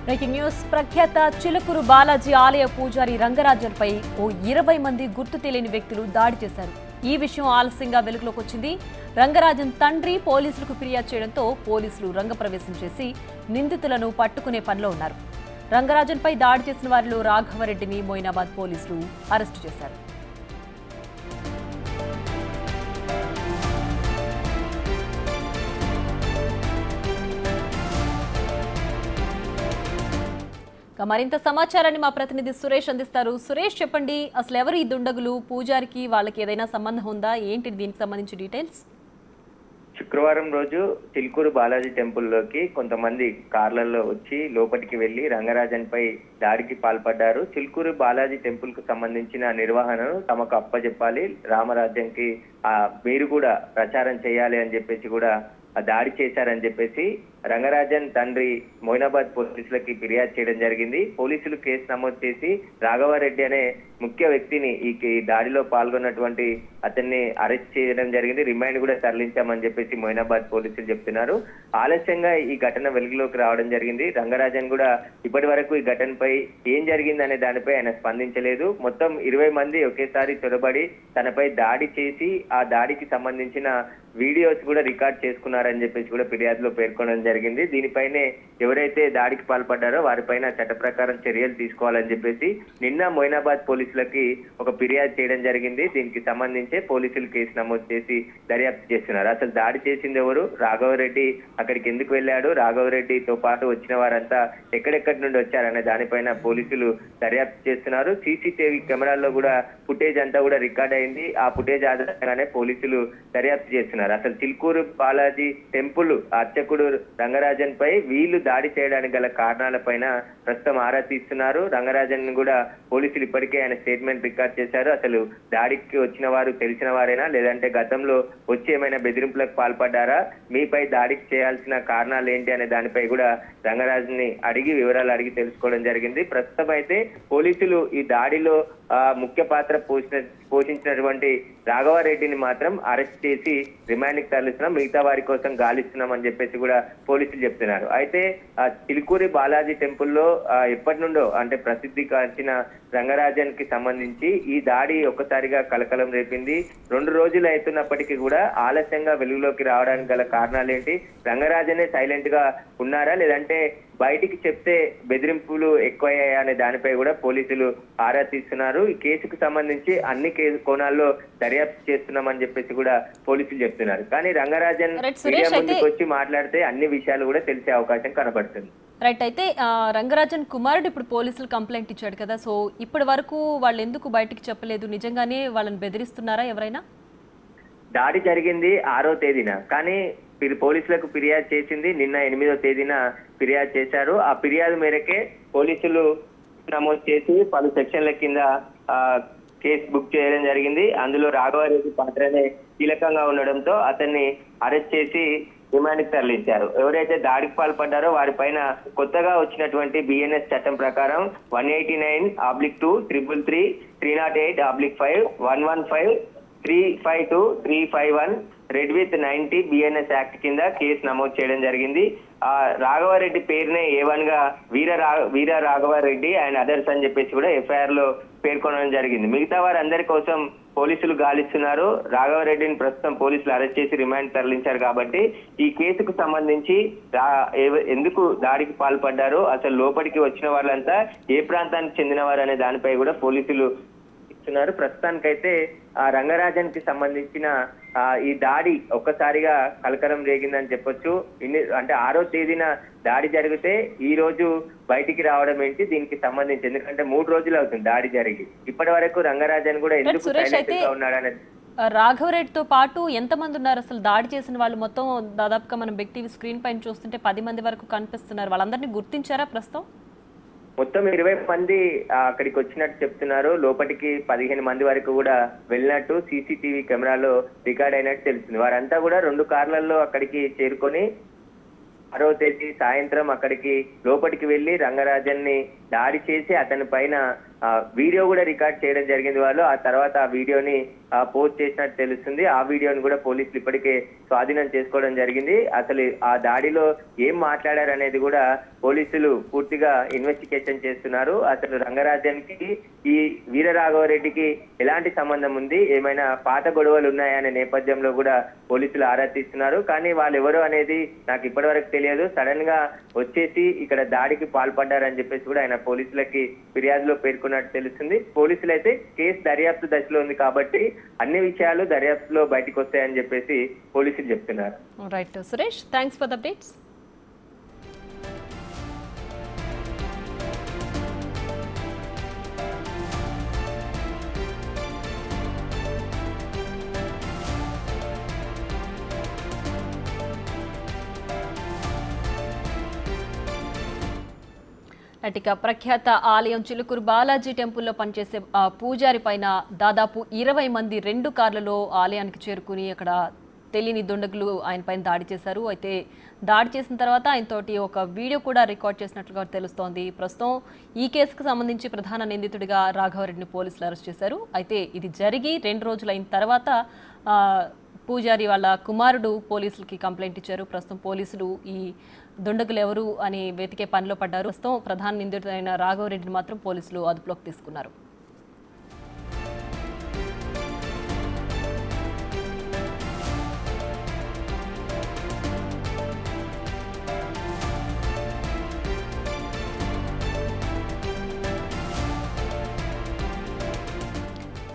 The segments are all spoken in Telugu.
బ్రేకింగ్ న్యూస్ ప్రఖ్యాత చిలుకూరు బాలాజీ ఆలయ పూజారి రంగరాజన్పై ఓ 20 మంది గుర్తు తెలియని వ్యక్తులు దాడి చేశారు. ఈ విషయం ఆలస్యంగా వెలుగులోకి వచ్చింది. రంగరాజన్ తండ్రి పోలీసులకు ఫిర్యాదు చేయడంతో పోలీసులు రంగప్రవేశం చేసి నిందితులను పట్టుకునే పనిలో ఉన్నారు. రంగరాజన్పై దాడి చేసిన వారిలో రాఘవరెడ్డిని మొయినాబాద్ పోలీసులు అరెస్టు చేశారు. మరింత సమాచారాన్ని మా ప్రతినిధి సురేష్ అందిస్తారు. సురేష్, చెప్పండి, అసలు ఎవరు ఈ దుండగులు? పూజారికి వాళ్ళకి ఏదైనా సంబంధం ఉందా? ఏంటి దీనికి సంబంధించి డీటెయిల్స్? శుక్రవారం రోజు చిలుకూరు బాలాజీ టెంపుల్లోకి కొంతమంది కార్లలో వచ్చి లోపలికి వెళ్లి రంగరాజన్ పై దాడికి పాల్పడ్డారు. చిలుకూరు బాలాజీ టెంపుల్ కు సంబంధించిన నిర్వహణను తమకు అప్పచెప్పాలి, రామరాజ్యంకి మీరు కూడా ప్రచారం చేయాలి అని చెప్పేసి కూడా దాడి చేశారని చెప్పేసి రంగరాజన్ తండ్రి మొయినాబాద్ పోలీసులకి ఫిర్యాదు చేయడం జరిగింది. పోలీసులు కేసు నమోదు చేసి రాఘవరెడ్డి అనే ముఖ్య వ్యక్తిని ఈ దాడిలో పాల్గొన్నటువంటి అతన్ని అరెస్ట్ చేయడం జరిగింది. రిమాండ్ కూడా తరలించామని చెప్పేసి మొయినాబాద్ పోలీసులు చెప్తున్నారు. ఆలస్యంగా ఈ ఘటన వెలుగులోకి రావడం జరిగింది. రంగరాజన్ కూడా ఇప్పటి వరకు ఈ ఘటనపై ఏం జరిగింది అనే దానిపై ఆయన స్పందించలేదు. మొత్తం 20 మంది ఒకేసారి చొరబడి తనపై దాడి చేసి ఆ దాడికి సంబంధించిన వీడియోస్ కూడా రికార్డ్ చేసుకున్నారని చెప్పేసి కూడా ఫిర్యాదులో పేర్కొనడం జరిగింది. దీనిపైనే ఎవరైతే దాడికి పాల్పడ్డారో వారిపైన చట్ట ప్రకారం చర్యలు తీసుకోవాలని చెప్పేసి నిన్న మొయినాబాద్ పోలీసులకి ఒక ఫిర్యాదు చేయడం జరిగింది. దీనికి సంబంధించి పోలీసులు కేసు నమోదు చేసి దర్యాప్తు చేస్తున్నారు. అసలు దాడి చేసింది ఎవరు, రాఘవరెడ్డి అక్కడికి ఎందుకు వెళ్ళాడు, రాఘవరెడ్డితో పాటు వచ్చిన వారంతా ఎక్కడెక్కడి నుండి వచ్చారనే దానిపైన పోలీసులు దర్యాప్తు చేస్తున్నారు. సీసీటీవీ కెమెరాల్లో కూడా ఫుటేజ్ అంతా కూడా రికార్డ్ అయింది. ఆ ఫుటేజ్ ఆధారంగానే పోలీసులు దర్యాప్తు చేస్తున్నారు. అసలు చిలుకూరు బాలాజీ టెంపుల్ అర్చకుడు రంగరాజన్ పై వీళ్ళు దాడి చేయడానికి గల కారణాలపైన ప్రస్తుతం ఆరా తీస్తున్నారు. రంగరాజన్ కూడా పోలీసులు ఇప్పటికే ఆయన స్టేట్మెంట్ రికార్డ్ చేశారు. అసలు దాడికి వచ్చిన వారు తెలిసిన వారేనా, లేదంటే గతంలో వచ్చి ఏమైనా బెదిరింపులకు పాల్పడ్డారా, మీపై దాడికి చేయాల్సిన కారణాలు ఏంటి అనే దానిపై కూడా రంగరాజన్ ని అడిగి వివరాలు అడిగి తెలుసుకోవడం జరిగింది. ప్రస్తుతం అయితే పోలీసులు ఈ దాడిలో ముఖ్య పాత్ర పోషించినటువంటి రాఘవరెడ్డిని మాత్రం అరెస్ట్ చేసి రిమాండ్ కి తరలిస్తున్నాం, మిగతా వారి కోసం గాలిస్తున్నాం అని చెప్పేసి కూడా పోలీసులు చెప్తున్నారు. అయితే చిలుకూరి బాలాజీ టెంపుల్లో ఎప్పటి నుండో అంటే ప్రసిద్ధి కాల్చిన రంగరాజన్ కి సంబంధించి ఈ దాడి ఒక్కసారిగా కలకలం రేపింది. 2 రోజులు అవుతున్నప్పటికీ కూడా ఆలస్యంగా వెలుగులోకి రావడానికి గల కారణాలు ఏంటి, రంగరాజనే సైలెంట్ గా ఉన్నారా, లేదంటే బయటికి చెప్తే బెదిరింపులు ఎక్కువయ్యాయా అనే దానిపై కూడా పోలీసులు ఆరా తీస్తున్నారు. ఈ కేసుకు సంబంధించి అన్ని కోణాల్లో దర్యాప్తు చేస్తున్నామని చెప్పేసి కూడా పోలీసులు చెప్తున్నారు. కానీ రంగరాజన్ మీడియా ముందుకు వచ్చి మాట్లాడితే అన్ని విషయాలు కూడా తెలిసే అవకాశం కనబడుతుంది. రైట్, అయితే రంగరాజన్ కుమారుడు ఇప్పుడు పోలీసులు కంప్లైంట్ ఇచ్చాడు కదా, సో ఇప్పటి వరకు వాళ్ళు ఎందుకు బయటికి చెప్పలేదు? నిజంగానే వాళ్ళని బెదిరిస్తున్నారా ఎవరైనా? దాడి జరిగింది 6వ తేదీన, కానీ పోలీసులకు ఫిర్యాదు చేసింది నిన్న 8వ తేదీన ఫిర్యాదు చేశారు. ఆ ఫిర్యాదు మేరకే పోలీసులు నమోదు చేసి పలు సెక్షన్ల కింద కేసు బుక్ చేయడం జరిగింది. అందులో రాఘవరెడ్డి పాత్రనే కీలకంగా ఉండడంతో అతన్ని అరెస్ట్ చేసి రిమాండ్ కి తరలించారు. ఎవరైతే దాడికి పాల్పడ్డారో వారిపైన కొత్తగా వచ్చినటువంటి బిఎన్ఎస్ చట్టం ప్రకారం 189/2, 333, 308/5, 115, 352, 351, రెడ్ విత్ 90 బిఎన్ఎస్ యాక్ట్ కింద కేసు నమోదు చేయడం జరిగింది. రాఘవరెడ్డి పేరునే A1 గా వీర రాఘవరెడ్డి అండ్ అదర్స్ అని చెప్పేసి కూడా ఎఫ్ఐఆర్ లో పేర్కొనడం జరిగింది. మిగతా వారందరి కోసం పోలీసులు గాలిస్తున్నారు. రాఘవరెడ్డిని ప్రస్తుతం పోలీసులు అరెస్ట్ చేసి రిమాండ్ తరలించారు. కాబట్టి ఈ కేసుకు సంబంధించి ఎందుకు దాడికి పాల్పడ్డారో, అసలు లోపలికి వచ్చిన వాళ్ళంతా ఏ ప్రాంతానికి చెందిన వారు అనే దానిపై కూడా పోలీసులు ఇస్తున్నారు. ప్రస్తుతానికైతే ఆ రంగరాజన్ కి సంబంధించిన ఈ దాడి ఒక్కసారిగా కలకలం రేగిందని చెప్పొచ్చు. అంటే 6వ తేదీన దాడి జరిగితే ఈ రోజు బయటికి రావడం ఏంటి దీనికి సంబంధించి, ఎందుకంటే 3 రోజులు అవుతుంది దాడి జరిగి. ఇప్పటి వరకు రంగరాజన్ కూడా ఎందుకు సైలెంట్ గా ఉన్నాడనేది. రాఘవరెడ్డితో పాటు ఎంతమంది ఉన్నారు అసలు? దాడి చేసిన వాళ్ళు మొత్తం దాదాపుగా మనం బిగ్ టీవీ స్క్రీన్ పైన చూస్తుంటే 10 మంది వరకు కనిపిస్తున్నారు. వాళ్ళందరినీ గుర్తించారా ప్రస్తుతం? మొత్తం 20 మంది అక్కడికి వచ్చినట్టు చెప్తున్నారు. లోపలికి 15 మంది వరకు కూడా వెళ్ళినట్టు సీసీటీవీ కెమెరాలో రికార్డ్ అయినట్టు తెలుస్తుంది. వారంతా కూడా 2 కార్లలో అక్కడికి చేరుకొని 6వ తేదీ సాయంత్రం అక్కడికి లోపలికి వెళ్లి రంగరాజన్ ని దాడి చేసి అతని పైన వీడియో కూడా రికార్డ్ చేయడం జరిగింది వాళ్ళు. ఆ తర్వాత ఆ వీడియోని పోస్ట్ చేసినట్టు తెలుస్తుంది. ఆ వీడియోను కూడా పోలీసులు ఇప్పటికే స్వాధీనం చేసుకోవడం జరిగింది. అసలు ఆ దాడిలో ఏం మాట్లాడారు అనేది కూడా పోలీసులు పూర్తిగా ఇన్వెస్టిగేషన్ చేస్తున్నారు. అసలు రంగరాజన్కి ఈ వీరరాఘవరెడ్డికి ఎలాంటి సంబంధం ఉంది, ఏమైనా పాత గొడవలు ఉన్నాయనే నేపథ్యంలో కూడా పోలీసులు ఆరా తీస్తున్నారు. కానీ వాళ్ళు ఎవరు అనేది నాకు ఇప్పటివరకు తెలియదు. సడన్ గా వచ్చేసి ఇక్కడ దాడికి పాల్పడ్డారని చెప్పేసి కూడా ఆయన పోలీసులకి ఫిర్యాదులో పేర్కొన్నట్టు తెలుస్తుంది. పోలీసులు అయితే కేసు దర్యాప్తు దశలో ఉంది కాబట్టి అన్ని విషయాలు దర్యాప్తులో బయటకు వస్తాయని చెప్పేసి పోలీసులు చెప్తున్నారు. Right Suresh, thanks for the updates. ఇక ప్రఖ్యాత ఆలయం చిలుకూరు బాలాజీ టెంపుల్లో పనిచేసే పూజారి పైన దాదాపు 20 మంది 2 కార్లలో ఆలయానికి చేరుకుని అక్కడ తెలియని దుండగులు ఆయన పైన దాడి చేశారు. అయితే దాడి చేసిన తర్వాత ఆయనతోటి ఒక వీడియో కూడా రికార్డ్ చేసినట్లుగా తెలుస్తోంది. ప్రస్తుతం ఈ కేసుకు సంబంధించి ప్రధాన నిందితుడిగా రాఘవరెడ్డిని పోలీసులు అరెస్ట్ చేశారు. అయితే ఇది జరిగి 2 రోజులైన తర్వాత పూజారి వాళ్ళ కుమారుడు పోలీసులకి కంప్లైంట్ ఇచ్చారు. ప్రస్తుతం పోలీసులు ఈ దుండగులు ఎవరు అని వెతికే పనిలో పడ్డారు. ప్రస్తుతం ప్రధాన నిందితుడైన రాఘవరెడ్డిని మాత్రం పోలీసులు అదుపులోకి తీసుకున్నారు.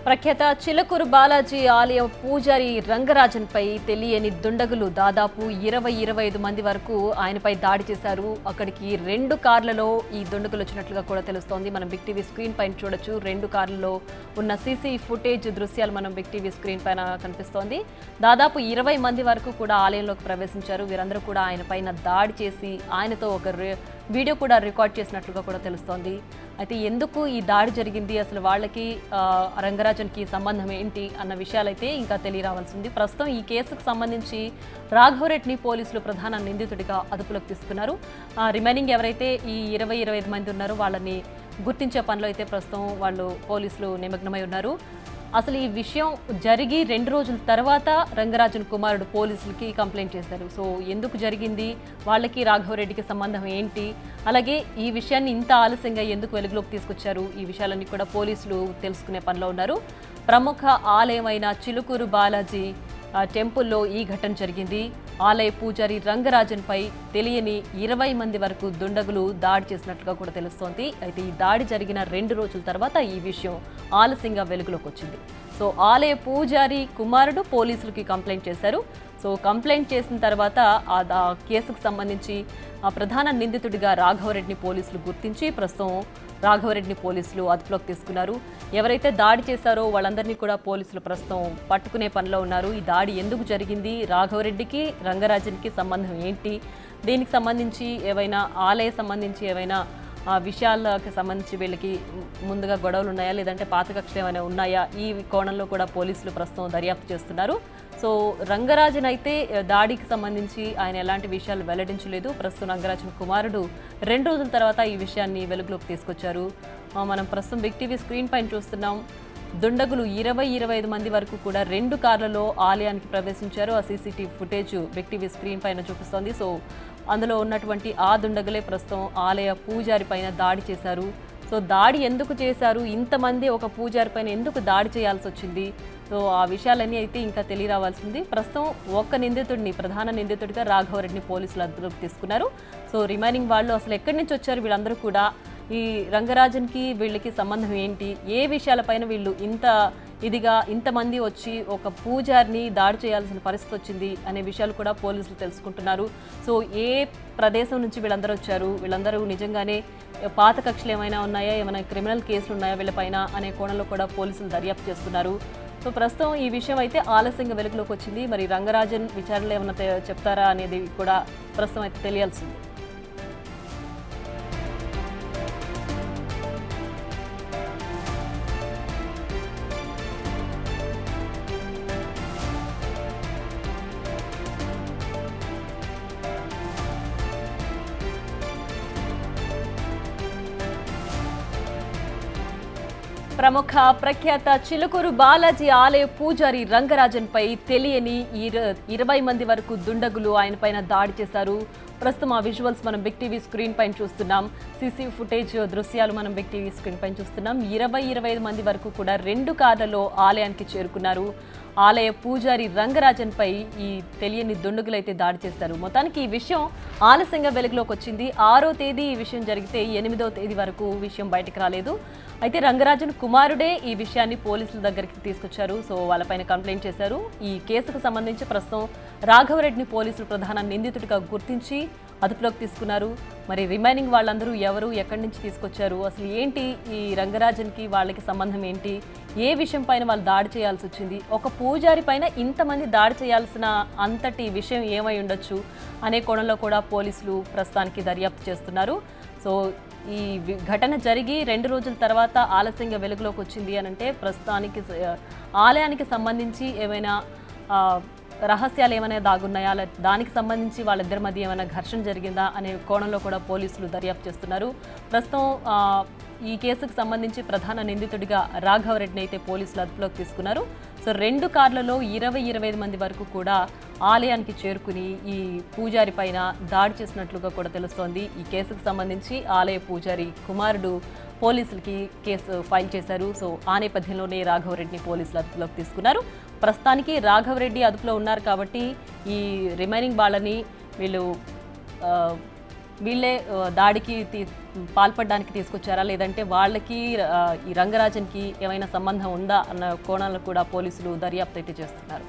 ప్రఖ్యాత చిలుకూరు బాలాజీ ఆలయ పూజారి రంగరాజన్పై తెలియని దుండగులు దాదాపు 20-25 మంది వరకు ఆయనపై దాడి చేశారు. అక్కడికి 2 కార్లలో ఈ దుండగులు వచ్చినట్లుగా కూడా తెలుస్తోంది. మనం బిగ్ టీవీ స్క్రీన్ పైన చూడొచ్చు. 2 కార్లలో ఉన్న సీసీ ఫుటేజ్ దృశ్యాలు మనం బిగ్ టీవీ స్క్రీన్ పైన కనిపిస్తోంది. దాదాపు 20 మంది వరకు కూడా ఆలయంలోకి ప్రవేశించారు. వీరందరూ కూడా ఆయన పైన దాడి చేసి ఆయనతో ఒక వీడియో కూడా రికార్డ్ చేసినట్లుగా కూడా తెలుస్తోంది. అయితే ఎందుకు ఈ దాడి జరిగింది, అసలు వాళ్ళకి రంగరాజన్కి సంబంధం ఏంటి అన్న విషయాలైతే ఇంకా తెలియరావాల్సింది. ప్రస్తుతం ఈ కేసుకు సంబంధించి రాఘవరెడ్డిని పోలీసులు ప్రధాన నిందితుడిగా అదుపులోకి తీసుకున్నారు. రిమైనింగ్ ఎవరైతే ఈ 20-25 మంది ఉన్నారో వాళ్ళని గుర్తించే పనిలో అయితే ప్రస్తుతం వాళ్ళు పోలీసులు నిమగ్నమై ఉన్నారు. అసలు ఈ విషయం జరిగి 2 రోజుల తర్వాత రంగరాజన్ కుమారుడు పోలీసులకి కంప్లైంట్ చేశారు. సో ఎందుకు జరిగింది, వాళ్ళకి రాఘవరెడ్డికి సంబంధం ఏంటి, అలాగే ఈ విషయాన్ని ఇంత ఆలస్యంగా ఎందుకు వెలుగులోకి తీసుకొచ్చారు, ఈ విషయాలన్నీ కూడా పోలీసులు తెలుసుకునే పనిలో ఉన్నారు. ప్రముఖ ఆలయమైన చిలుకూరు బాలాజీ టెంపుల్లో ఈ ఘటన జరిగింది. ఆలయ పూజారి రంగరాజన్పై తెలియని 20 మంది వరకు దుండగులు దాడి చేసినట్లుగా కూడా తెలుస్తోంది. అయితే ఈ దాడి జరిగిన 2 రోజుల తర్వాత ఈ విషయం ఆలస్యంగా వెలుగులోకి వచ్చింది. సో ఆలయ పూజారి కుమారుడు పోలీసులకి కంప్లైంట్ చేశారు. సో కంప్లైంట్ చేసిన తర్వాత ఆ కేసుకు సంబంధించి ప్రధాన నిందితుడిగా రాఘవరెడ్డిని పోలీసులు గుర్తించి ప్రస్తుతం రాఘవరెడ్డిని పోలీసులు అదుపులోకి తీసుకున్నారు. ఎవరైతే దాడి చేశారో వాళ్ళందరినీ కూడా పోలీసులు ప్రస్తుతం పట్టుకునే పనిలో ఉన్నారు. ఈ దాడి ఎందుకు జరిగింది, రాఘవరెడ్డికి రంగరాజన్కి సంబంధం ఏంటి, దీనికి సంబంధించి ఏవైనా ఆలయ సంబంధించి ఏవైనా విషయాలకు సంబంధించి వీళ్ళకి ముందుగా గొడవలు ఉన్నాయా, లేదంటే పాత కక్షలు ఏమైనా ఉన్నాయా, ఈ కోణంలో కూడా పోలీసులు ప్రస్తుతం దర్యాప్తు చేస్తున్నారు. సో రంగరాజన్ అయితే దాడికి సంబంధించి ఆయన ఎలాంటి విషయాలు వెల్లడించలేదు. ప్రస్తుతం రంగరాజన్ కుమారుడు 2 రోజుల తర్వాత ఈ విషయాన్ని వెలుగులోకి తీసుకొచ్చారు. మనం ప్రస్తుతం బిగ్ టీవీ స్క్రీన్ పైన చూస్తున్నాం. దుండగులు 20-25 మంది వరకు కూడా 2 కార్లలో ఆలయానికి ప్రవేశించారు. ఆ CCTV footage big TV screen పైన చూపిస్తోంది. సో అందులో ఉన్నటువంటి ఆ దుండగులే ప్రస్తుతం ఆలయ పూజారి పైన దాడి చేశారు. సో దాడి ఎందుకు చేశారు, ఇంతమంది ఒక పూజారి పైన ఎందుకు దాడి చేయాల్సి వచ్చింది, సో ఆ విషయాలన్నీ అయితే ఇంకా తెలియరావాల్సింది. ప్రస్తుతం ఒక్క నిందితుడిని ప్రధాన నిందితుడిగా రాఘవరెడ్డిని పోలీసులు అదుపులోకి తీసుకున్నారు. సో రిమైనింగ్ వాళ్ళు అసలు ఎక్కడి నుంచి వచ్చారు, వీళ్ళందరూ కూడా ఈ రంగరాజన్కి వీళ్ళకి సంబంధం ఏంటి, ఏ విషయాలపైన వీళ్ళు ఇంతమంది వచ్చి ఒక పూజారిని దాడి చేయాల్సిన పరిస్థితి వచ్చింది అనే విషయాలు కూడా పోలీసులు తెలుసుకుంటున్నారు. సో ఏ ప్రదేశం నుంచి వీళ్ళందరూ వచ్చారు, వీళ్ళందరూ నిజంగానే పాత కక్షలు ఏమైనా ఉన్నాయా, ఏమైనా క్రిమినల్ కేసులు ఉన్నాయా వీళ్ళపైన అనే కోణంలో కూడా పోలీసులు దర్యాప్తు చేస్తున్నారు. సో ప్రస్తుతం ఈ విషయం అయితే ఆలస్యంగా వెలుగులోకి వచ్చింది. మరి రంగరాజన్ విచారణలో ఏమైనా చెప్తారా అనేది కూడా ప్రస్తుతం అయితే తెలియాల్సింది. ప్రముఖ ప్రఖ్యాత చిలుకూరు బాలాజీ ఆలయ పూజారి రంగరాజన్పై తెలియని 20 మంది వరకు దుండగులు ఆయన పైన దాడి చేశారు. ప్రస్తుతం ఆ విజువల్స్ మనం బిగ్ టీవీ స్క్రీన్ పైన చూస్తున్నాం. సీసీ ఫుటేజ్ దృశ్యాలు మనం బిగ్ టీవీ స్క్రీన్ పైన చూస్తున్నాం. 25 మంది వరకు కూడా 2 కార్లలో ఆలయానికి చేరుకున్నారు. ఆలయ పూజారి రంగరాజన్పై ఈ తెలియని దుండగులు అయితే దాడి చేశారు. మొత్తానికి ఈ విషయం ఆలస్యంగా వెలుగులోకి వచ్చింది. 6వ తేదీ ఈ విషయం జరిగితే 8వ తేదీ వరకు విషయం బయటకు రాలేదు. అయితే రంగరాజన్ కుమారుడే ఈ విషయాన్ని పోలీసుల దగ్గరికి తీసుకొచ్చారు. సో వాళ్ళపైన కంప్లైంట్ చేశారు. ఈ కేసుకు సంబంధించి ప్రస్తుతం రాఘవరెడ్డిని పోలీసులు ప్రధాన నిందితుడిగా గుర్తించి అదుపులోకి తీసుకున్నారు. మరి రిమైనింగ్ వాళ్ళందరూ ఎవరు, ఎక్కడి నుంచి తీసుకొచ్చారు, అసలు ఏంటి ఈ రంగరాజన్కి వాళ్ళకి సంబంధం ఏంటి, ఏ విషయం పైన వాళ్ళు దాడి చేయాల్సి వచ్చింది, ఒక పూజారి పైన ఇంతమంది దాడి చేయాల్సిన అంతటి విషయం ఏమై ఉండొచ్చు అనే కోణంలో కూడా పోలీసులు ప్రస్తుతానికి దర్యాప్తు చేస్తున్నారు. సో ఈ ఘటన జరిగి 2 రోజుల తర్వాత ఆలస్యంగా వెలుగులోకి వచ్చింది అని అంటే ప్రస్తుతానికి ఆలయానికి సంబంధించి ఏమైనా రహస్యాలు ఏమైనా దాగున్నాయా, దానికి సంబంధించి వాళ్ళిద్దరి మధ్య ఏమైనా ఘర్షణ జరిగిందా అనే కోణంలో కూడా పోలీసులు దర్యాప్తు చేస్తున్నారు. ప్రస్తుతం ఈ కేసుకు సంబంధించి ప్రధాన నిందితుడిగా రాఘవరెడ్డిని అయితే పోలీసులు అదుపులోకి తీసుకున్నారు. సో 2 కార్లలో 25 మంది వరకు కూడా ఆలయానికి చేరుకుని ఈ పూజారి పైన దాడి చేసినట్లుగా కూడా తెలుస్తోంది. ఈ కేసుకు సంబంధించి ఆలయ పూజారి కుమారుడు పోలీసులకి కేసు ఫైల్ చేశారు. సో ఆ నేపథ్యంలోనే రాఘవరెడ్డిని పోలీసులు అదుపులోకి తీసుకున్నారు. ప్రస్తుతానికి రాఘవరెడ్డి అదుపులో ఉన్నారు కాబట్టి ఈ రిమైనింగ్ వాళ్ళని వీళ్ళే దాడికి పాల్పడడానికి తీసుకొచ్చారా, లేదంటే వాళ్ళకి ఈ రంగరాజన్కి ఏమైనా సంబంధం ఉందా అన్న కోణాలను కూడా పోలీసులు దర్యాప్తు అయితే చేస్తున్నారు.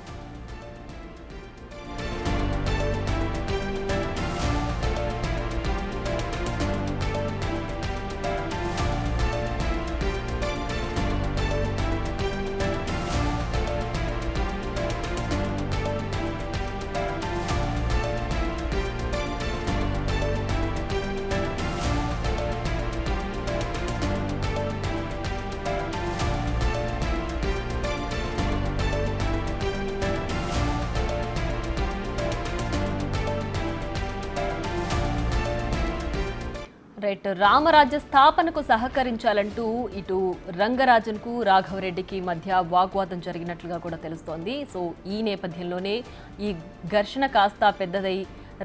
రైట్, రామరాజ్య స్థాపనకు సహకరించాలంటూ ఇటు రంగరాజన్కు రాఘవరెడ్డికి మధ్య వాగ్వాదం జరిగినట్లుగా కూడా తెలుస్తోంది. సో ఈ నేపథ్యంలోనే ఈ ఘర్షణ కాస్త పెద్దదై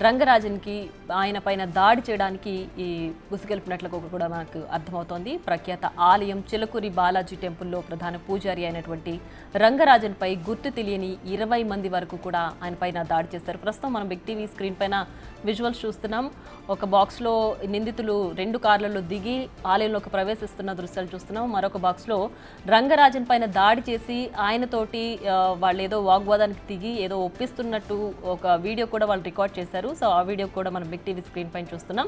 రంగరాజన్కి ఆయన పైన దాడి చేయడానికి ఈ గుసిగెలిపినట్లుగా కూడా మనకు అర్థమవుతోంది. ప్రఖ్యాత ఆలయం చిలుకూరి బాలాజీ టెంపుల్లో ప్రధాన పూజారి అయినటువంటి రంగరాజన్పై గుర్తు తెలియని 20 మంది వరకు కూడా ఆయన పైన దాడి చేశారు. ప్రస్తుతం మనం బిగ్ టీవీ స్క్రీన్ పైన విజువల్స్ చూస్తున్నాం. ఒక బాక్స్లో నిందితులు 2 కార్లలో దిగి ఆలయంలోకి ప్రవేశిస్తున్న దృశ్యాలు చూస్తున్నాం. మరొక బాక్స్లో రంగరాజన్ పైన దాడి చేసి ఆయనతోటి వాళ్ళు ఏదో వాగ్వాదానికి దిగి ఏదో ఒప్పిస్తున్నట్టు ఒక వీడియో కూడా వాళ్ళు రికార్డ్ చేశారు. సో ఆ వీడియో కూడా మనం బిగ్ టీవీ స్క్రీన్ పైన చూస్తున్నాం.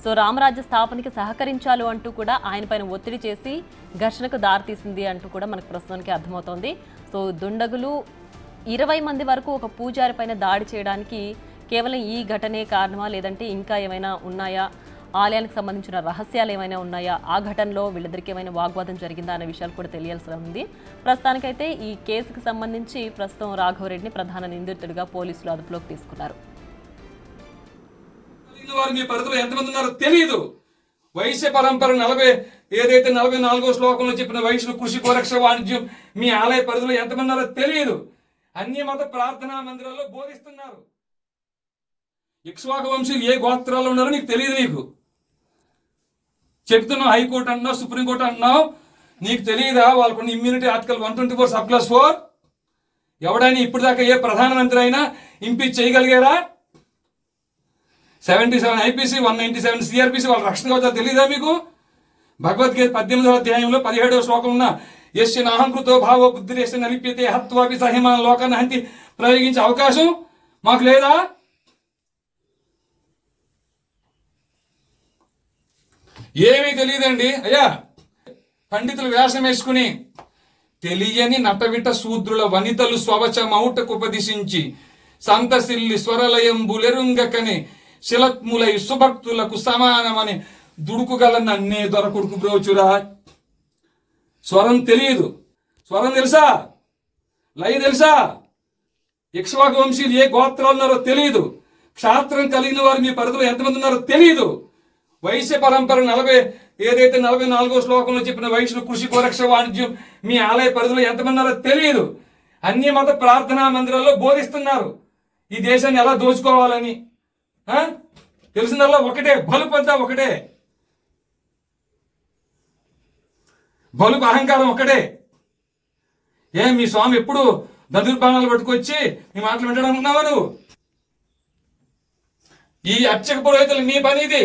సో రామరాజ్య స్థాపనకి సహకరించాలి అంటూ కూడా ఆయన పైన ఒత్తిడి చేసి ఘర్షణకు దారితీసింది అంటూ కూడా మనకు ప్రస్తుతానికి అర్థమవుతోంది. సో దుండగులు 20 మంది వరకు ఒక పూజారి పైన దాడి చేయడానికి కేవలం ఈ ఘటనే కారణమా, లేదంటే ఇంకా ఏమైనా ఉన్నాయా, ఆలయానికి సంబంధించిన రహస్యాలు ఏమైనా ఉన్నాయా, ఆ ఘటనలో వీళ్ళిద్దరికి ఏమైనా వాగ్వాదం జరిగిందా అనే విషయాలు కూడా తెలియాల్సి ఉంది. ప్రస్తుతానికైతే ఈ కేసుకు సంబంధించి ప్రస్తుతం రాఘవరెడ్డిని ప్రధాన నిందితుడిగా పోలీసులు అదుపులోకి తీసుకున్నారు. మీ పరిధిలో ఎంతమంది ఉన్నారో తెలియదు. వైశ్య పరంపర 44వ శ్లోకంలో చెప్పిన వైశ్యులు కృషి కోరక్ష వాణిజ్యం మీ ఆలయ పరిధిలో ఎంతమంది ఉన్నారో తెలియదు. అన్య మత ప్రార్థనా మందిరాల్లో బోధిస్తున్నారు. ఇక్ష్వాకు వంశీయులు ఏ గోత్రాల్లో ఉన్నారో నీకు తెలియదు. నీకు చెప్తున్నావు, హైకోర్టు అంటున్నావు, సుప్రీంకోర్టు అంటున్నావు, నీకు తెలియదా? వాళ్ళకున్న ఇమ్యూనిటీ ఆర్టికల్ 124 సబ్-4 ఎవడైనా ఇప్పుడు దాకా ఏ ప్రధానమంత్రి అయినా ఇంపీచ్ చేయగలిగారా? 77 ఐపీసీ 197 సిఆర్పిసి వాళ్ళ రక్షణ కవచాలు తెలియదా మీకు? భగవద్గీత 18వ అధ్యాయంలో 17వ శ్లోకం ఉన్న యస్య నాహంకృతో భావ బుద్ధిరేశ్య నలిప్యతే హత్వాపి సహిమాన లోకాన్ని హంతి ప్రయోగించే అవకాశం మాకు లేదా? ఏమీ తెలియదండి అయ్యా. పండితులు వేషం వేసుకుని తెలియని నటవిట శూద్రుల వనితలు స్వవచమౌటకు ఉపదిశించి సంతసిల్లి స్వరలయంబులెరుంగకని శిలత్ములై సుభక్తులకు సమానమని దుడుకుగల నన్నే దొరకుడుకు బ్రోచురా. స్వరం తెలియదు. స్వరం తెలుసా? లయ తెలుసా? ఇక్ష్వాకు వంశీయులు ఏ గోత్రాలు ఉన్నారో తెలియదు. క్షాత్రం కలిగిన వారు మీ పరిధిలో ఎంతమంది ఉన్నారో తెలియదు. వైశ్య పరంపర ఏదైతే 44వ శ్లోకంలో చెప్పిన వైశ్యులు కృషి గోరక్ష వాణిజ్యం మీ ఆలయ పరిధిలో ఎంతమంది ఉన్నారో తెలియదు. అన్ని మత ప్రార్థనా మందిరాల్లో బోధిస్తున్నారు ఈ దేశాన్ని ఎలా దోచుకోవాలని. తెలిసిందల్లా ఒకటే, బలుపు అంతా ఒకటే, బలుపు అహంకారం ఒకటే. మీ స్వామి ఎప్పుడు దదుర్బాణాలు పట్టుకొచ్చి మీ మాటలు వింటాడనుకున్నావా నువ్వు? ఈ అర్చక పురోహితులు మీ పని ఇది.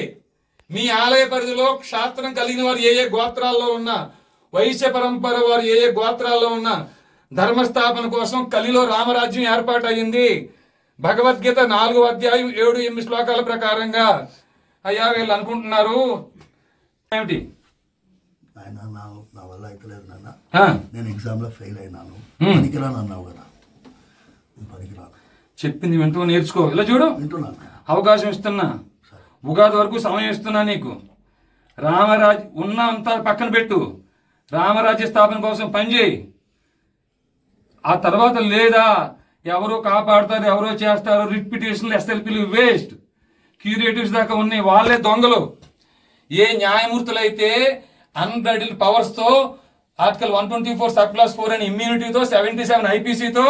మీ ఆలయ పరిధిలో క్షాత్రం కలిగిన వారు ఏ గోత్రాల్లో ఉన్నా, వైశ్య పరంపర వారు ఏ గోత్రాల్లో ఉన్నా ధర్మస్థాపన కోసం కలిలో రామరాజ్యం ఏర్పాటు అయింది. భగవద్గీత 4వ అధ్యాయం 7-8 శ్లోకాల ప్రకారంగా. అయ్యా వీళ్ళు అనుకుంటున్నారు ఏమిటి? ఆయన నా వల్ల అయితలేదు నాన్న, నేను ఎగ్జామ్ లో ఫెయిల్ అయినాను, పనికిరాను అన్నావు కదా, పనికిరాను. చెప్పింది వింటూ నేర్చుకో. ఇలా చూడు, అవకాశం ఇస్తున్నా, ఉగాది వరకు సమయం ఇస్తున్నా నీకు. రామరాజ్ ఉన్నంత పక్కన పెట్టు, రామరాజ్య స్థాపన కోసం పనిచేయి. ఆ తర్వాత లేదా ఎవరో కాపాడుతారు, ఎవరో చేస్తారు, రిపిటేషన్లు ఎస్ఎల్పీలు వేస్ట్, క్యూరేటివ్స్ దాకా ఉన్నాయి, వాళ్ళే దొంగలు. ఏ న్యాయమూర్తులు అయితే అన్బ్రైడెడ్ పవర్స్ తో ఆర్టికల్ 124 సబ్-క్లాస్ 4 అని ఇమ్యూనిటీతో 77 ఐపీసీతో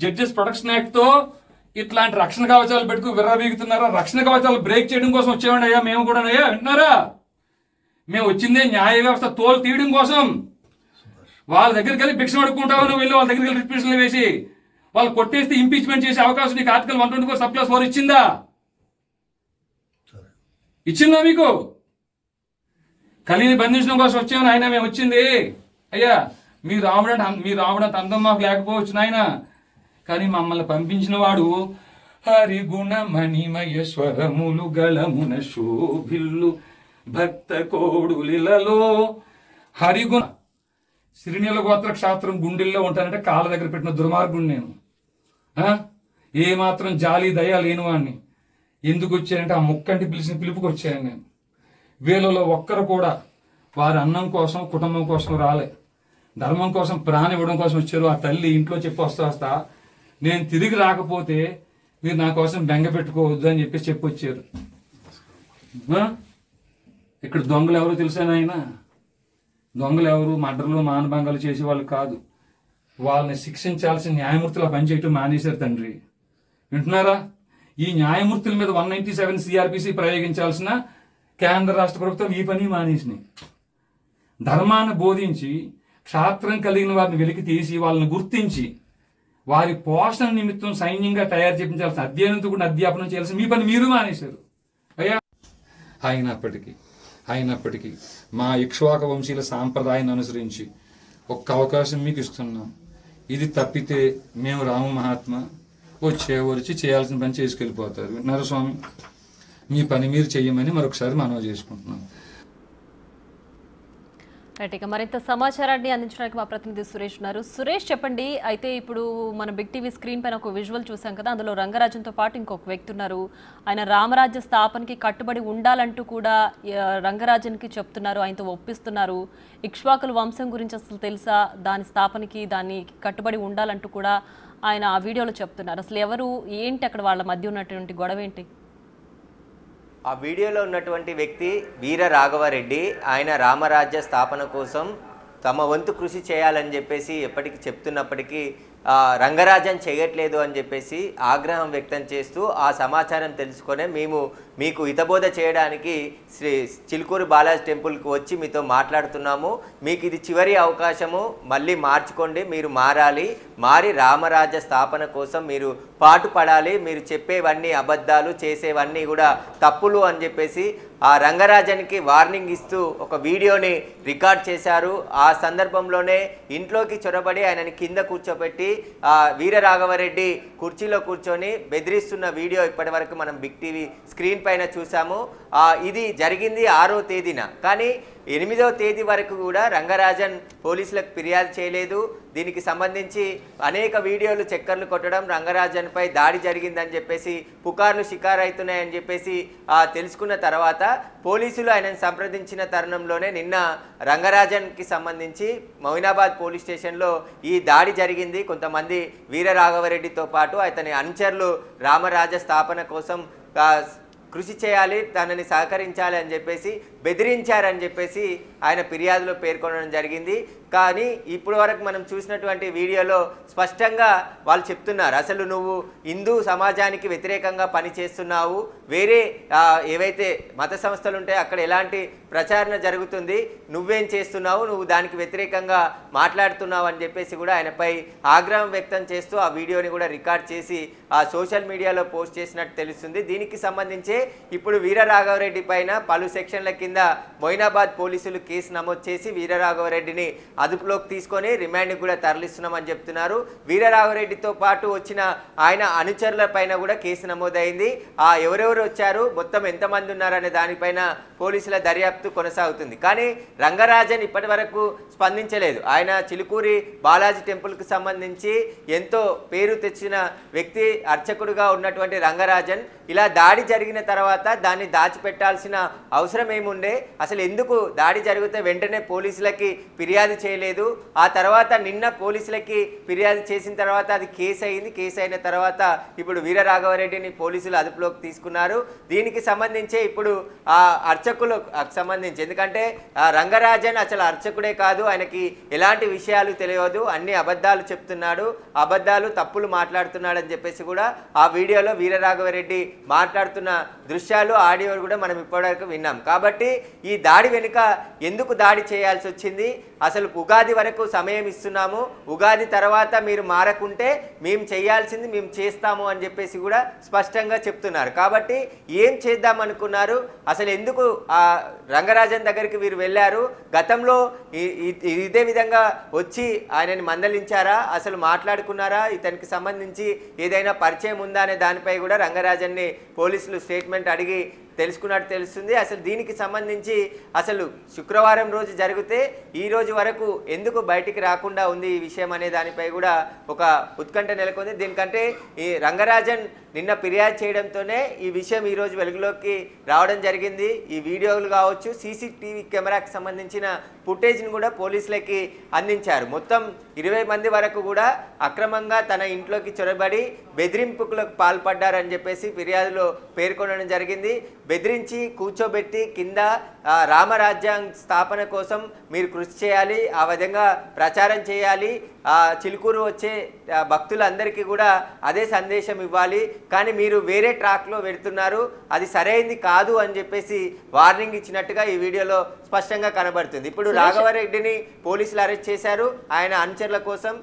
జడ్జెస్ ప్రొటెక్షన్ యాక్ట్ తో ఇట్లాంటి రక్షణ కవచాలు పెట్టుకు విర్రబీగుతున్నారా? రక్షణ కవచాలు బ్రేక్ చేయడం కోసం వచ్చేవాడి అయ్యా మేము కూడా. అయ్యా వింటున్నారా? మేము వచ్చిందే న్యాయ వ్యవస్థ తోలు తీయడం కోసం. వాళ్ళ దగ్గరికి వెళ్ళి భిక్ష అడుక్కుంటావు నువ్వు, వెళ్ళి వాళ్ళ దగ్గరికి వెళ్ళి రిపిటేషన్లు వేసి వాళ్ళు కొట్టేస్తే ఇంపీచ్మెంట్ చేసే అవకాశం నీకు ఆర్టికల్ 124 సబ్-క్లాస్ 4 ఇచ్చిందా? ఇచ్చిందా మీకు? కలిని బంధించడం కోసం వచ్చామని ఆయన మేము వచ్చింది. అయ్యా మీ రావడంత అందం మాకు లేకపోవచ్చు నాయన, కానీ మమ్మల్ని పంపించిన వాడు హరిగుణ మణిమయ స్వరములు గళమున శోభిల్లు భక్త కోడులిలలో. హరిగుణ సిరినీల గోత్ర క్షాత్రం గుండెల్లో ఉంటానంటే కాళ్ళ దగ్గర పెట్టిన దుర్మార్గుడు నేను. ఏ మాత్రం జాలి దయ లేని వాడిని. ఎందుకు వచ్చానంటే ఆ ముక్కంటి పిలిచిన పిలుపుకి వచ్చాను నేను. వీళ్ళలో ఒక్కరు కూడా వారి అన్నం కోసం కుటుంబం కోసం రాలే, ధర్మం కోసం ప్రాణం ఇవ్వడం కోసం వచ్చారు. ఆ తల్లి ఇంట్లో చెప్పి వస్తా నేను తిరిగి రాకపోతే మీరు నా కోసం బెంగ పెట్టుకోవద్దు అని చెప్పి వచ్చారు. ఇక్కడ దొంగలు ఎవరో తెలుసా నాయన? దొంగలు ఎవరు? మర్డర్లు మానభంగాలు చేసే వాళ్ళు కాదు. వాళ్ళని శిక్షించాల్సిన న్యాయమూర్తులు పనిచేయటం మానేశారు తండ్రి. వింటున్నారా? ఈ న్యాయమూర్తుల మీద 197 సిఆర్పిసి ప్రయోగించాల్సిన కేంద్ర రాష్ట్ర ప్రభుత్వం ఈ పని మానేసినాయి. ధర్మాన్ని బోధించి క్షాత్రం కలిగిన వారిని వెలికి తీసి వాళ్ళని గుర్తించి వారి పోషణ నిమిత్తం సైన్యంగా తయారు చేయించాల్సిన అధ్యయనంతో కూడా అధ్యాపనం చేయాల్సిన మీ పని మీరు మానేశారు. అయ్యా అయినప్పటికీ మా ఇక్ష్వాక వంశీల సాంప్రదాయాన్ని అనుసరించి ఒక్క అవకాశం మీకు ఇస్తున్నాం. ఇది తప్పితే మేము రామ మహాత్మ వచ్చి చేయాల్సిన పని చేసుకెళ్ళిపోతారు. విన్నారు స్వామి? మీ పని మీరు చెయ్యమని మరొకసారి మనవి చేసుకుంటున్నాం. రైట్, ఇక మరింత సమాచారాన్ని అందించడానికి మా ప్రతినిధి సురేష్ ఉన్నారు. సురేష్ చెప్పండి, అయితే ఇప్పుడు మన బిగ్ టీవీ స్క్రీన్ పైన ఒక విజువల్ చూసాం కదా, అందులో రంగరాజన్తో పాటు ఇంకొక వ్యక్తి ఉన్నారు. ఆయన రామరాజ్య స్థాపనకి కట్టుబడి ఉండాలంటూ కూడా రంగరాజన్కి చెప్తున్నారు, ఆయనతో ఒప్పిస్తున్నారు. ఇక్ష్వాకుల వంశం గురించి అసలు తెలుసా, దాని స్థాపనకి దాన్ని కట్టుబడి ఉండాలంటూ కూడా ఆయన ఆ వీడియోలో చెప్తున్నారు. అసలు ఎవరు ఏంటి అక్కడ వాళ్ళ మధ్య ఉన్నటువంటి గొడవ ఏంటి? ఆ వీడియోలో ఉన్నటువంటి వ్యక్తి వీర రాఘవరెడ్డి. ఆయన రామరాజ్య స్థాపన కోసం తమ వంతు కృషి చేయాలని చెప్పేసి ఎప్పటికీ చెప్తున్నప్పటికీ రంగరాజన్ చేయట్లేదు అని చెప్పేసి ఆగ్రహం వ్యక్తం చేస్తూ ఆ సమాచారం తెలుసుకొనే మేము మీకు హితబోధ చేయడానికి శ్రీ చిలుకూరు బాలాజీ టెంపుల్కి వచ్చి మీతో మాట్లాడుతున్నాము. మీకు ఇది చివరి అవకాశము, మళ్ళీ మార్చుకోండి, మీరు మారి రామరాజ్య స్థాపన కోసం మీరు పాటుపడాలి, మీరు చెప్పేవన్నీ అబద్ధాలు, చేసేవన్నీ కూడా తప్పులు అని చెప్పేసి ఆ రంగరాజన్కి వార్నింగ్ ఇస్తూ ఒక వీడియోని రికార్డ్ చేశారు. ఆ సందర్భంలోనే ఇంట్లోకి చొరబడి ఆయనని కింద కూర్చోబెట్టి వీర రాఘవరెడ్డి కుర్చీలో కూర్చొని బెదిరిస్తున్న వీడియో ఇప్పటి వరకు మనం బిగ్ టీవీ స్క్రీన్ పైన చూసాము. ఇది జరిగింది 6వ తేదీన, కానీ 8వ తేదీ వరకు కూడా రంగరాజన్ పోలీసులకు ఫిర్యాదు చేయలేదు. దీనికి సంబంధించి అనేక వీడియోలు చక్కర్లు కొట్టడం, రంగరాజన్పై దాడి జరిగిందని చెప్పేసి పుకార్లు షికారైతున్నాయని చెప్పేసి తెలుసుకున్న తర్వాత పోలీసులు ఆయనను సంప్రదించిన తరుణంలోనే నిన్న రంగరాజన్కి సంబంధించి మొయినాబాద్ పోలీస్ స్టేషన్లో ఈ దాడి జరిగింది. కొంతమంది వీర రాఘవరెడ్డితో పాటు అతని అనుచరులు రామరాజ్య స్థాపన కోసం కృషి చేయాలి, తనని సహకరించాలి అని చెప్పేసి బెదిరించారని చెప్పేసి ఆయన ఫిర్యాదులో పేర్కొనడం జరిగింది. కానీ ఇప్పటి వరకు మనం చూసినటువంటి వీడియోలో స్పష్టంగా వాళ్ళు చెప్తున్నారు, అసలు నువ్వు హిందూ సమాజానికి వ్యతిరేకంగా పనిచేస్తున్నావు, వేరే ఏవైతే మత సంస్థలు ఉంటాయో అక్కడ ఎలాంటి ప్రచారణ జరుగుతుంది, నువ్వేం చేస్తున్నావు, నువ్వు దానికి వ్యతిరేకంగా మాట్లాడుతున్నావు అని చెప్పేసి కూడా ఆయనపై ఆగ్రహం వ్యక్తం చేస్తూ ఆ వీడియోని కూడా రికార్డ్ చేసి ఆ సోషల్ మీడియాలో పోస్ట్ చేసినట్టు తెలుస్తుంది. దీనికి సంబంధించే ఇప్పుడు వీరరాఘవరెడ్డి పైన పలు సెక్షన్ల కింద మొయినాబాద్ పోలీసులు కేసు నమోదు చేసి వీరరాఘవరెడ్డిని అదుపులోకి తీసుకొని రిమాండ్కి కూడా తరలిస్తున్నామని చెప్తున్నారు. వీరరాఘవరెడ్డితో పాటు వచ్చిన ఆయన అనుచరుల పైన కూడా కేసు నమోదైంది. ఎవరెవరు వచ్చారు, మొత్తం ఎంతమంది ఉన్నారనే దానిపైన పోలీసుల దర్యాప్తు కొనసాగుతుంది. కానీ రంగరాజన్ ఇప్పటి వరకు స్పందించలేదు. ఆయన చిలుకూరి బాలాజీ టెంపుల్కి సంబంధించి ఎంతో పేరు తెచ్చిన వ్యక్తి, అర్చకుడుగా ఉన్నటువంటి రంగరాజన్ ఇలా దాడి జరిగిన తర్వాత దాన్ని దాచిపెట్టాల్సిన అవసరం ఏముండే, అసలు ఎందుకు దాడి జరిగితే వెంటనే పోలీసులకి ఫిర్యాదు చేయలేదు, ఆ తర్వాత నిన్న పోలీసులకి ఫిర్యాదు చేసిన తర్వాత అది కేసు అయింది, కేసు అయిన తర్వాత ఇప్పుడు వీరరాఘవరెడ్డిని పోలీసులు అదుపులోకి తీసుకున్నారు. దీనికి సంబంధించే ఇప్పుడు ఆ అర్చకులకు సంబంధించి, ఎందుకంటే రంగరాజన్ అసలు అర్చకుడే కాదు, ఆయనకి ఎలాంటి విషయాలు తెలియదు, అన్ని అబద్ధాలు చెప్తున్నాడు, అబద్ధాలు తప్పులు మాట్లాడుతున్నాడు అని చెప్పేసి కూడా ఆ వీడియోలో వీరరాఘవరెడ్డి మాట్లాడుతున్న దృశ్యాలు, ఆడియో కూడా మనం ఇప్పటివరకు విన్నాం. కాబట్టి ఈ దాడి వెనుక ఎందుకు దాడి చేయాల్సి వచ్చింది, అసలు ఉగాది వరకు సమయం ఇస్తున్నాము, ఉగాది తర్వాత మీరు మారకుంటే మేము చేయాల్సింది మేము చేస్తాము అని చెప్పేసి కూడా స్పష్టంగా చెప్తున్నారు. కాబట్టి ఏం చేద్దాం అనుకున్నారు, అసలు ఎందుకు ఆ రంగరాజన్ దగ్గరికి వీరు వెళ్ళారు, గతంలో ఇదే విధంగా వచ్చి ఆయనని మందలించారా, అసలు మాట్లాడుకున్నారా, ఇతనికి సంబంధించి ఏదైనా పరిచయం ఉందా అనే దానిపై కూడా రంగరాజన్ని పోలీసులు స్టేట్మెంట్ అడిగి తెలుసుకున్నట్టు తెలుస్తుంది. అసలు దీనికి సంబంధించి అసలు శుక్రవారం రోజు జరిగితే ఈ రోజు వరకు ఎందుకు బయటికి రాకుండా ఉంది ఈ విషయం అనే దానిపై కూడా ఒక ఉత్కంఠ నెలకొంది. దీనికంటే ఈ రంగరాజన్ నిన్న ఫిర్యాదు చేయడంతోనే ఈ విషయం ఈరోజు వెలుగులోకి రావడం జరిగింది. ఈ వీడియోలు కావచ్చు, సీసీటీవీ కెమెరాకి సంబంధించిన ఫుటేజ్ని కూడా పోలీసులకి అందించారు. మొత్తం 20 మంది వరకు కూడా అక్రమంగా తన ఇంట్లోకి చొరబడి బెదిరింపులకు పాల్పడ్డారని చెప్పేసి ఫిర్యాదులో పేర్కొనడం జరిగింది. బెదిరించి కూర్చోబెట్టి కింద రామరాజ్యాంగ స్థాపన కోసం మీరు కృషి చేయాలి, ఆ విధంగా ప్రచారం చేయాలి, చిలుకూరు వచ్చే భక్తులందరికీ కూడా అదే సందేశం ఇవ్వాలి, కానీ మీరు వేరే ట్రాక్లో వెళుతున్నారు, అది సరైంది కాదు అని చెప్పేసి వార్నింగ్ ఇచ్చినట్టుగా ఈ వీడియోలో స్పష్టంగా కనబడుతుంది. ఇప్పుడు రాఘవరెడ్డిని పోలీసులు అరెస్ట్ చేశారు, ఆయన అనుచరుల కోసం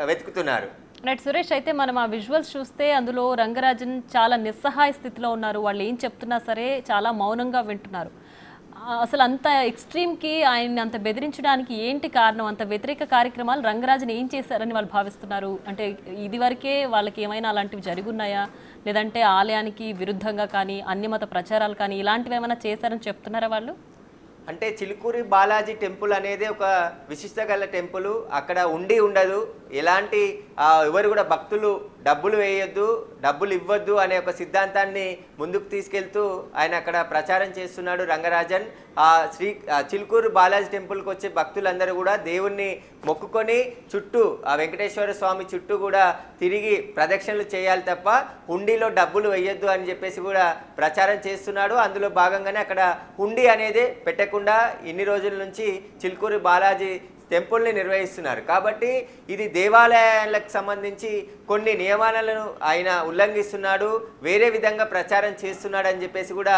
వెతుకుతున్నారు. రైట్ సురేష్, అయితే మనం ఆ విజువల్స్ చూస్తే అందులో రంగరాజన్ చాలా నిస్సహాయ స్థితిలో ఉన్నారు, వాళ్ళు ఏం చెప్తున్నా సరే చాలా మౌనంగా వింటున్నారు. అసలు అంత ఎక్స్ట్రీమ్కి ఆయన్ని అంత బెదిరించడానికి ఏంటి కారణం, అంత వ్యతిరేక కార్యక్రమాలు రంగరాజన్ ఏం చేశారని వాళ్ళు భావిస్తున్నారు? అంటే ఇదివరకే వాళ్ళకి ఏమైనా అలాంటివి జరుగున్నాయా, లేదంటే ఆలయానికి విరుద్ధంగా కానీ అన్యమత ప్రచారాలు కానీ ఇలాంటివి ఏమైనా చేశారని చెప్తున్నారా వాళ్ళు? అంటే చిలుకూరి బాలాజీ టెంపుల్ అనేది ఒక విశిష్ట గల టెంపుల్, అక్కడ ఉండదు, ఎలాంటి ఎవరు కూడా భక్తులు డబ్బులు వేయొద్దు, డబ్బులు ఇవ్వద్దు అనే ఒక సిద్ధాంతాన్ని ముందుకు తీసుకెళ్తూ ఆయన అక్కడ ప్రచారం చేస్తున్నాడు రంగరాజన్. చిలుకూరు బాలాజీ టెంపుల్కి వచ్చే భక్తులందరూ కూడా దేవుణ్ణి మొక్కుకొని చుట్టూ ఆ వెంకటేశ్వర స్వామి చుట్టూ కూడా తిరిగి ప్రదక్షిణలు చేయాలి తప్ప హుండీలో డబ్బులు వేయొద్దు అని చెప్పేసి కూడా ప్రచారం చేస్తున్నాడు. అందులో భాగంగానే అక్కడ హుండీ అనేది పెట్టకుండా ఇన్ని రోజుల నుంచి చిలుకూరు బాలాజీ టెంపుల్ని నిర్వహిస్తున్నారు. కాబట్టి ఇది దేవాలయాలకు సంబంధించి కొన్ని నియమాలను ఆయన ఉల్లంఘిస్తున్నాడు, వేరే విధంగా ప్రచారం చేస్తున్నాడు అని చెప్పేసి కూడా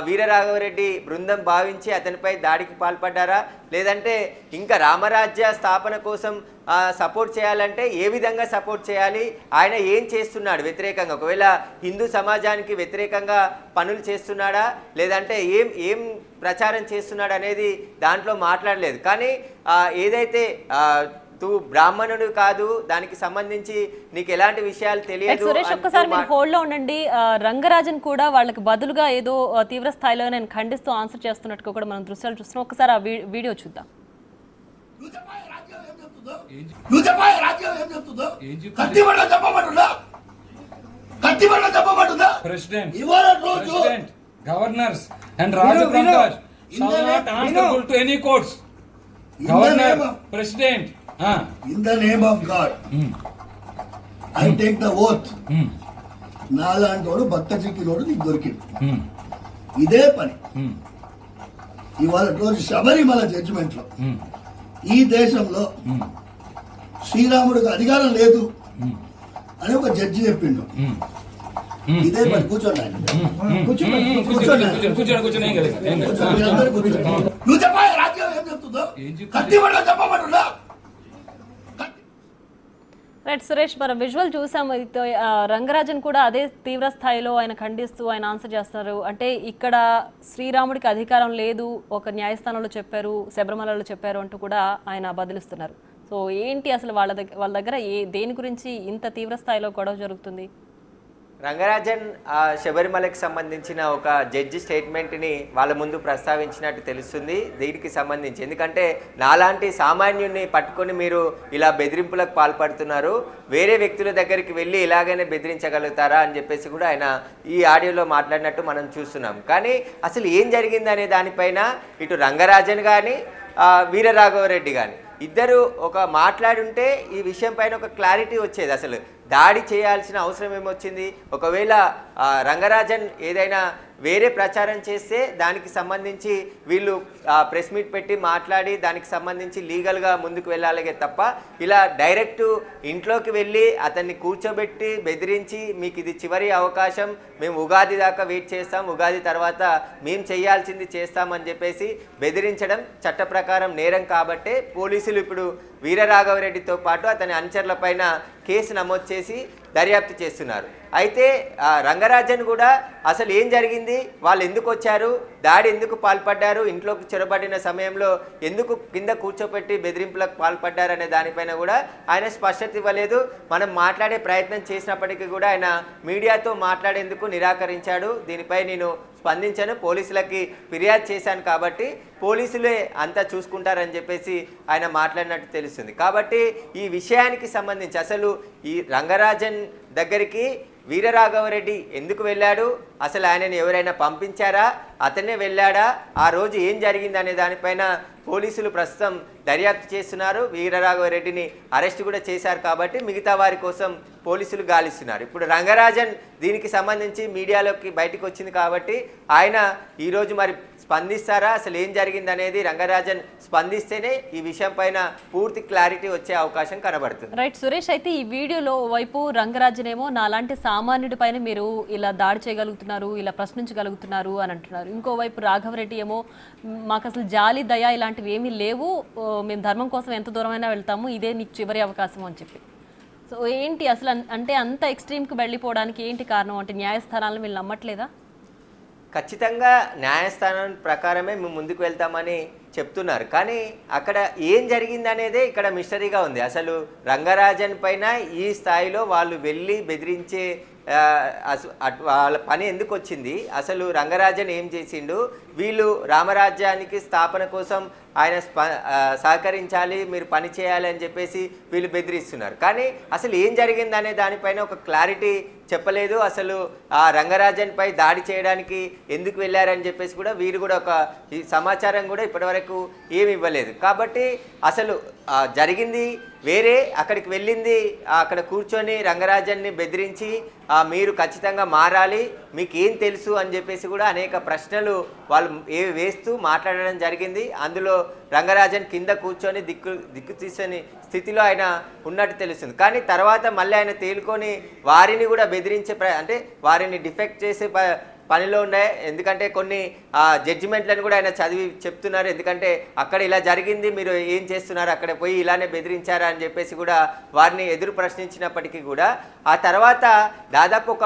వీరరాఘవరెడ్డి బృందం భావించి అతనిపై దాడికి పాల్పడ్డారా, లేదంటే ఇంకా రామరాజ్య స్థాపన కోసం సపోర్ట్ చేయాలంటే ఏ విధంగా సపోర్ట్ చేయాలి, ఆయన ఏం చేస్తున్నాడు వ్యతిరేకంగా, ఒకవేళ హిందూ సమాజానికి వ్యతిరేకంగా పనులు చేస్తున్నాడా, లేదంటే ఏం ప్రచారం చేస్తున్నాడు అనేది దాంట్లో మాట్లాడలేదు. కానీ ఏదైతే బ్రాహ్మణుడు కాదు, దానికి సంబంధించి నీకు ఎలాంటి విషయాలు తెలియదు. సురేష్, ఒక్కసారి మీరు హోల్డ్ లో ఉండండి. రంగరాజన్ కూడా వాళ్ళకి బదులుగా ఏదో తీవ్ర స్థాయిలో నేను ఖండిస్తూ ఆన్సర్ చేస్తున్నట్టుగా కూడా మనం దృశ్యాలు చూస్తున్నాం. ఒకసారి ఆ వీడియో చూద్దాం. Governors and Rajaprankas shall not answerable to any courts. Governor, President. In the name of God, I take the oath. నాలాంటి వాడు భక్త చిక్కినోడు నీకు దొరికింది. ఇదే పని ఇవాళ రోజు శబరిమల జడ్జిమెంట్ లో ఈ దేశంలో శ్రీరాముడికి అధికారం లేదు అని ఒక జడ్జి చెప్పిండు. ఇదే పని కూర్చోండి నువ్వు చెప్పాలి రాజ్యం ఏం చెప్తుందో కత్తి పడ చెప్పమంటున్నా. రైట్ సురేష్, మనం విజువల్ చూసాము. రంగరాజన్ కూడా అదే తీవ్ర స్థాయిలో ఆయన ఖండిస్తూ ఆయన ఆన్సర్ చేస్తున్నారు. అంటే ఇక్కడ శ్రీరాముడికి అధికారం లేదు, ఒక న్యాయస్థానంలో చెప్పారు, శబరిమలలో చెప్పారు అంటూ కూడా ఆయన బదిలిస్తున్నారు. సో ఏంటి అసలు వాళ్ళ దగ్గర దేని గురించి ఇంత తీవ్ర స్థాయిలో గొడవ జరుగుతుంది? రంగరాజన్ శబరిమలకి సంబంధించిన ఒక జడ్జి స్టేట్మెంట్ని వాళ్ళ ముందు ప్రస్తావించినట్టు తెలుస్తుంది దీనికి సంబంధించి. ఎందుకంటే నాలాంటి సామాన్యుడిని పట్టుకొని మీరు ఇలా బెదిరింపులకు పాల్పడుతున్నారు, వేరే వ్యక్తుల దగ్గరికి వెళ్ళి ఇలాగైనా బెదిరించగలుగుతారా అని చెప్పేసి కూడా ఆయన ఈ ఆడియోలో మాట్లాడినట్టు మనం చూస్తున్నాం. కానీ అసలు ఏం జరిగిందనే దానిపైన ఇటు రంగరాజన్ కానీ వీరరాఘవరెడ్డి కానీ ఇద్దరు ఒక మాట్లాడుంటే ఈ విషయం పైన ఒక క్లారిటీ వచ్చేది. అసలు దాడి చేయాల్సిన అవసరం ఏమొచ్చింది? ఒకవేళ రంగరాజన్ ఏదైనా వేరే ప్రచారం చేస్తే దానికి సంబంధించి వీళ్ళు ప్రెస్ మీట్ పెట్టి మాట్లాడి దానికి సంబంధించి లీగల్గా ముందుకు వెళ్ళాలగే తప్ప ఇలా డైరెక్ట్ ఇంట్లోకి వెళ్ళి అతన్ని కూర్చోబెట్టి బెదిరించి మీకు ఇది చివరి అవకాశం, మేము ఉగాది దాకా వెయిట్ చేస్తాం, ఉగాది తర్వాత మేము చేయాల్సింది చేస్తామని చెప్పేసి బెదిరించడం చట్ట ప్రకారం నేరం కాబట్టే పోలీసులు ఇప్పుడు వీరరాఘవరెడ్డితో పాటు అతని అనుచరుల పైన కేసు నమోదు చేసి దర్యాప్తు చేస్తున్నారు. అయితే రంగరాజన్ కూడా అసలు ఏం జరిగింది, వాళ్ళు ఎందుకు వచ్చారు, దాడి ఎందుకు పాల్పడ్డారు, ఇంట్లోకి చొరబడిన సమయంలో ఎందుకు కింద కూర్చోపెట్టి బెదిరింపులకు పాల్పడ్డారు అనే దానిపైన కూడా ఆయన స్పష్టత ఇవ్వలేదు. మనం మాట్లాడే ప్రయత్నం చేసినప్పటికీ కూడా ఆయన మీడియాతో మాట్లాడేందుకు నిరాకరించాడు. దీనిపై నేను స్పందించాను, పోలీసులకి ఫిర్యాదు చేశాను కాబట్టి పోలీసులే అంతా చూసుకుంటారని చెప్పేసి ఆయన మాట్లాడినట్టు తెలుస్తుంది. కాబట్టి ఈ విషయానికి సంబంధించి అసలు ఈ రంగరాజన్ దగ్గరికి వీరరాఘవరెడ్డి ఎందుకు వెళ్ళాడు, అసలు ఆయనని ఎవరైనా పంపించారా, అతనే వెళ్ళాడా, ఆ రోజు ఏం జరిగింది అనే దానిపైన పోలీసులు ప్రస్తుతం దర్యాప్తు చేస్తున్నారు. వీరరాఘవరెడ్డిని అరెస్ట్ కూడా చేశారు కాబట్టి మిగతా వారి కోసం పోలీసులు గాలిస్తున్నారు. ఇప్పుడు రంగరాజన్ దీనికి సంబంధించి మీడియాలోకి బయటకు వచ్చింది కాబట్టి ఆయన ఈరోజు మరి స్పందిస్తారా, అసలు ఏం జరిగింది అనేది రంగరాజన్ స్పందిస్తేనే ఈ విషయం పైన పూర్తి క్లారిటీ వచ్చే అవకాశం కనబడుతుంది. రైట్ సురేష్, అయితే ఈ వీడియోలో వైపు రంగరాజన్ ఏమో నాలాంటి సామాన్యుడి పైన మీరు ఇలా దాడి చేయగలుగుతున్నారు, ఇలా ప్రశ్నించగలుగుతున్నారు అని అంటున్నారు. ఇంకోవైపు రాఘవరెడ్డి ఏమో మాకు అసలు జాలి దయ ఇలాంటివి ఏమీ లేవు, మేము ధర్మం కోసం ఎంత దూరమైనా వెళ్తాము, ఇదే నీకు చివరి అవకాశం అని చెప్పి. సో ఏంటి అసలు, అంటే అంత ఎక్స్ట్రీమ్కి వెళ్ళిపోవడానికి ఏంటి కారణం? అంటే న్యాయస్థానాలను వీళ్ళు నమ్మట్లేదా? ఖచ్చితంగా న్యాయస్థానం ప్రకారమే మేము ముందుకు వెళ్తామని చెప్తున్నారు. కానీ అక్కడ ఏం జరిగింది అనేదే ఇక్కడ మిస్టరీగా ఉంది. అసలు రంగరాజన్ పైన ఈ స్థాయిలో వాళ్ళు వెళ్ళి బెదిరించే వాళ్ళ పని ఎందుకు వచ్చింది, అసలు రంగరాజన్ ఏం చేసిండు, వీళ్ళు రామరాజ్యానికి స్థాపన కోసం ఆయన సహకరించాలి, మీరు పని చేయాలి అని చెప్పేసి వీళ్ళు బెదిరిస్తున్నారు. కానీ అసలు ఏం జరిగింది అనే దానిపైన ఒక క్లారిటీ చెప్పలేదు. అసలు ఆ రంగరాజన్ పై దాడి చేయడానికి ఎందుకు వెళ్ళారని చెప్పేసి కూడా వీరు కూడా ఒక సమాచారం కూడా ఇప్పటివరకు ఏమి ఇవ్వలేదు. కాబట్టి అసలు జరిగింది వేరే, అక్కడికి వెళ్ళింది అక్కడ కూర్చొని రంగరాజన్ని బెదిరించి మీరు ఖచ్చితంగా మారాలి, మీకు ఏం తెలుసు అని చెప్పేసి కూడా అనేక ప్రశ్నలు వాళ్ళు వేస్తూ మాట్లాడడం జరిగింది. అందులో రంగరాజన్ కింద కూర్చొని దిక్కు తీసని స్థితిలో ఆయన ఉన్నట్టు తెలుస్తుంది. కానీ తర్వాత మళ్ళీ ఆయన తేలుకొని వారిని కూడా బెదిరించే అంటే వారిని డిఫెక్ట్ చేసే పనిలో ఉన్నాయి. ఎందుకంటే కొన్ని జడ్జిమెంట్లను కూడా ఆయన చదివి చెప్తున్నారు. ఎందుకంటే అక్కడ ఇలా జరిగింది, మీరు ఏం చేస్తున్నారు, అక్కడ పోయి ఇలానే బెదిరించారా అని చెప్పేసి కూడా వారిని ఎదురు ప్రశ్నించినప్పటికీ కూడా ఆ తర్వాత దాదాపు ఒక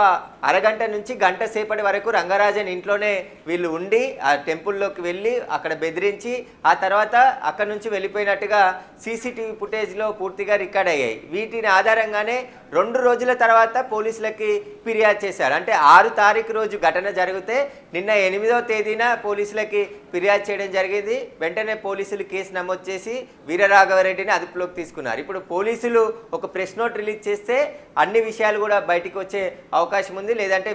అరగంట నుంచి గంట సేపటి వరకు రంగరాజన్ ఇంట్లోనే వీళ్ళు ఉండి ఆ టెంపుల్లోకి వెళ్ళి అక్కడ బెదిరించి ఆ తర్వాత అక్కడ నుంచి వెళ్ళిపోయినట్టుగా సీసీటీవీ ఫుటేజ్లో పూర్తిగా రికార్డ్ అయ్యాయి. వీటిని ఆధారంగానే 2 రోజుల తర్వాత పోలీసులకి ఫిర్యాదు చేశారు. అంటే 6 తారీఖు రోజు ఘటన జరిగితే నిన్న 8వ తేదీన పోలీసులకి ఫిర్యాదు చేయడం జరిగింది. వెంటనే పోలీసులు కేసు నమోదు చేసి వీరరాఘవరెడ్డిని అదుపులోకి తీసుకున్నారు. ఇప్పుడు పోలీసులు ఒక ప్రెస్ నోట్ రిలీజ్ చేస్తే అన్ని విషయాలు కూడా బయటికి వచ్చే అవకాశం ఉంది. లేదంటే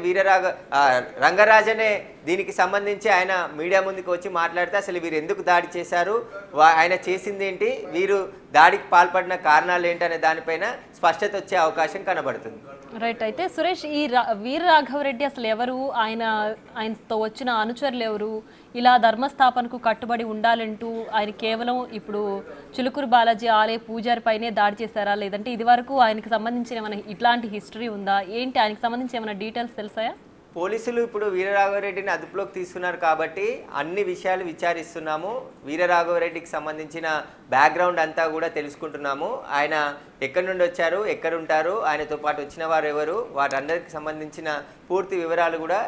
రంగరాజనే దీనికి సంబంధించి ఆయన మీడియా ముందుకు వచ్చి మాట్లాడితే అసలు వీరు ఎందుకు దాడి చేశారు, ఆయన చేసింది ఏంటి, వీరు దాడికి పాల్పడిన కారణాలు ఏంటనే దానిపైన స్పష్టత వచ్చే అవకాశం కనబడుతుంది. రైట్. అయితే సురేష్, ఈ వీర రాఘవరెడ్డి అసలు ఎవరు, ఆయనతో వచ్చిన అనుచరులు ఎవరు, ఇలా ధర్మస్థాపనకు కట్టుబడి ఉండాలంటూ ఆయన కేవలం ఇప్పుడు చిలుకూరు బాలాజీ ఆలయ పూజారి పైనే దాడి చేశారా, లేదంటే ఇది వరకు ఆయనకి సంబంధించిన ఏమైనా ఇట్లాంటి హిస్టరీ ఉందా, ఏంటి ఆయనకి సంబంధించి ఏమైనా డీటెయిల్స్ తెలుసాయా? పోలీసులు ఇప్పుడు వీరరాఘవరెడ్డిని అదుపులోకి తీసుకున్నారు కాబట్టి అన్ని విషయాలు విచారిస్తున్నాము. వీరరాఘవరెడ్డికి సంబంధించిన బ్యాక్గ్రౌండ్ అంతా కూడా తెలుసుకుంటున్నాము. ఆయన ఎక్కడి నుండి వచ్చారు, ఎక్కడ ఉంటారు, ఆయనతో పాటు వచ్చిన వారు ఎవరు, వారందరికి సంబంధించిన పూర్తి వివరాలు కూడా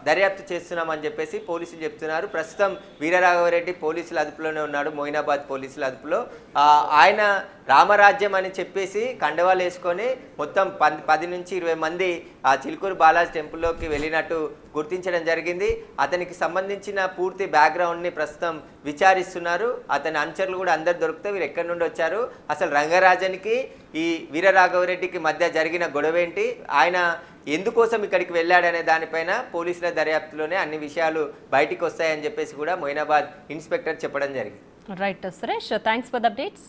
దర్యాప్తు చేస్తున్నామని చెప్పేసి పోలీసులు చెప్తున్నారు. ప్రస్తుతం వీరరాఘవరెడ్డి పోలీసుల అదుపులోనే ఉన్నాడు, మొయినాబాద్ పోలీసుల అదుపులో. ఆయన రామరాజ్యం అని చెప్పేసి కండవాలు వేసుకొని మొత్తం 10 నుంచి 20 మంది ఆ చిలుకూరు బాలాజీ టెంపుల్లోకి వెళ్ళినట్టు గుర్తించడం జరిగింది. అతనికి సంబంధించిన పూర్తి బ్యాక్గ్రౌండ్ని ప్రస్తుతం విచారిస్తున్నారు. అతని అనుచరులు కూడా అందరు దొరికితే వీరు ఎక్కడి నుండి వచ్చారు, అసలు రంగరాజన్కి ఈ వీరరాఘవరెడ్డికి మధ్య జరిగిన గొడవేంటి, ఆయన ఎందుకోసం ఇక్కడికి వెళ్ళాడనే దానిపైన పోలీసుల దర్యాప్తులోనే అన్ని విషయాలు బయటికి వస్తాయని చెప్పేసి కూడా మొయినాబాద్ ఇన్స్పెక్టర్ చెప్పడం జరిగింది. Right Suresh, thanks for the updates.